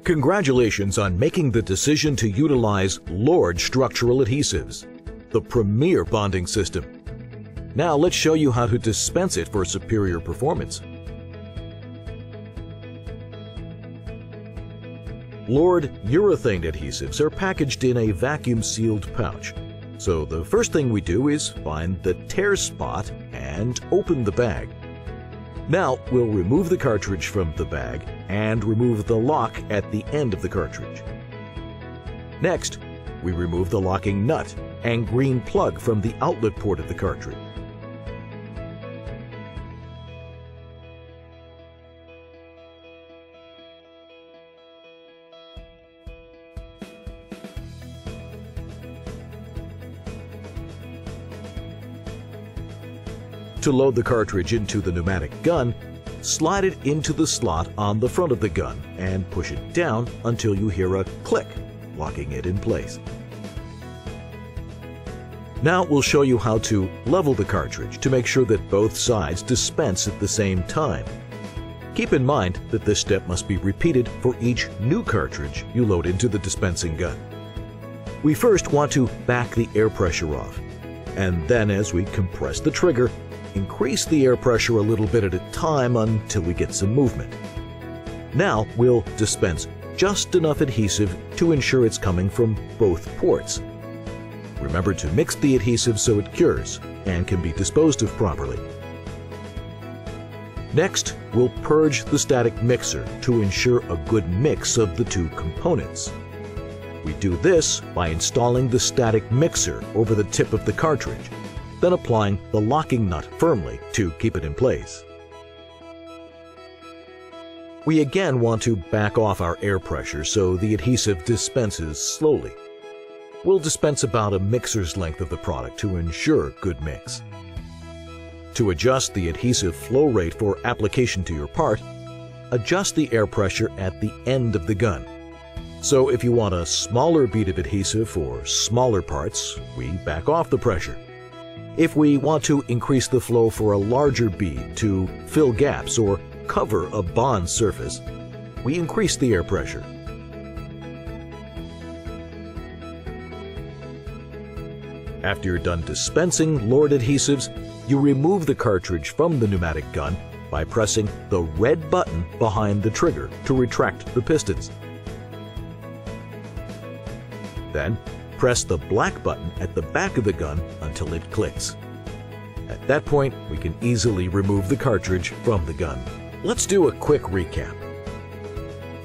Congratulations on making the decision to utilize Lord structural adhesives, the premier bonding system. Now let's show you how to dispense it for superior performance. Lord urethane adhesives are packaged in a vacuum-sealed pouch. So the first thing we do is find the tear spot and open the bag. Now we'll remove the cartridge from the bag and remove the lock at the end of the cartridge. Next, we remove the locking nut and green plug from the outlet port of the cartridge. To load the cartridge into the pneumatic gun, slide it into the slot on the front of the gun and push it down until you hear a click, locking it in place. Now we'll show you how to level the cartridge to make sure that both sides dispense at the same time. Keep in mind that this step must be repeated for each new cartridge you load into the dispensing gun. We first want to back the air pressure off, and then as we compress the trigger, increase the air pressure a little bit at a time until we get some movement. Now we'll dispense just enough adhesive to ensure it's coming from both ports. Remember to mix the adhesive so it cures and can be disposed of properly. Next, we'll purge the static mixer to ensure a good mix of the two components. We do this by installing the static mixer over the tip of the cartridge, then applying the locking nut firmly to keep it in place. We again want to back off our air pressure so the adhesive dispenses slowly. We'll dispense about a mixer's length of the product to ensure good mix. To adjust the adhesive flow rate for application to your part, adjust the air pressure at the end of the gun. So if you want a smaller bead of adhesive for smaller parts, we back off the pressure. If we want to increase the flow for a larger bead to fill gaps or cover a bond surface, we increase the air pressure. After you're done dispensing Lord adhesives, you remove the cartridge from the pneumatic gun by pressing the red button behind the trigger to retract the pistons. Then, press the black button at the back of the gun until it clicks. At that point, we can easily remove the cartridge from the gun. Let's do a quick recap.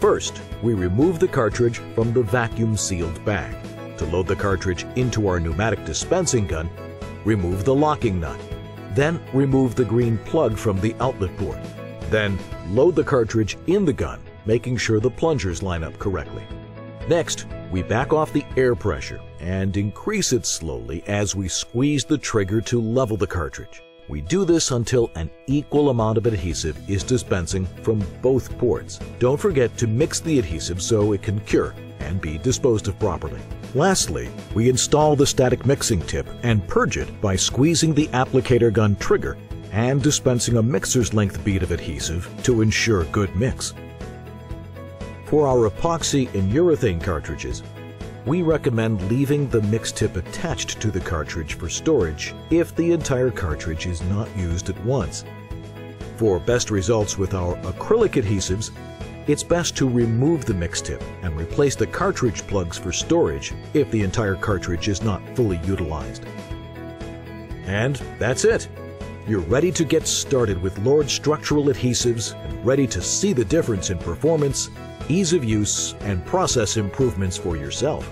First, we remove the cartridge from the vacuum-sealed bag. To load the cartridge into our pneumatic dispensing gun, remove the locking nut. Then remove the green plug from the outlet port. Then load the cartridge in the gun, making sure the plungers line up correctly. Next, we back off the air pressure and increase it slowly as we squeeze the trigger to level the cartridge. We do this until an equal amount of adhesive is dispensing from both ports. Don't forget to mix the adhesive so it can cure and be disposed of properly. Lastly, we install the static mixing tip and purge it by squeezing the applicator gun trigger and dispensing a mixer's length bead of adhesive to ensure good mix. For our epoxy and urethane cartridges, we recommend leaving the mix tip attached to the cartridge for storage if the entire cartridge is not used at once. For best results with our acrylic adhesives, it's best to remove the mix tip and replace the cartridge plugs for storage if the entire cartridge is not fully utilized. And that's it! You're ready to get started with Lord structural adhesives and ready to see the difference in performance, ease of use, and process improvements for yourself.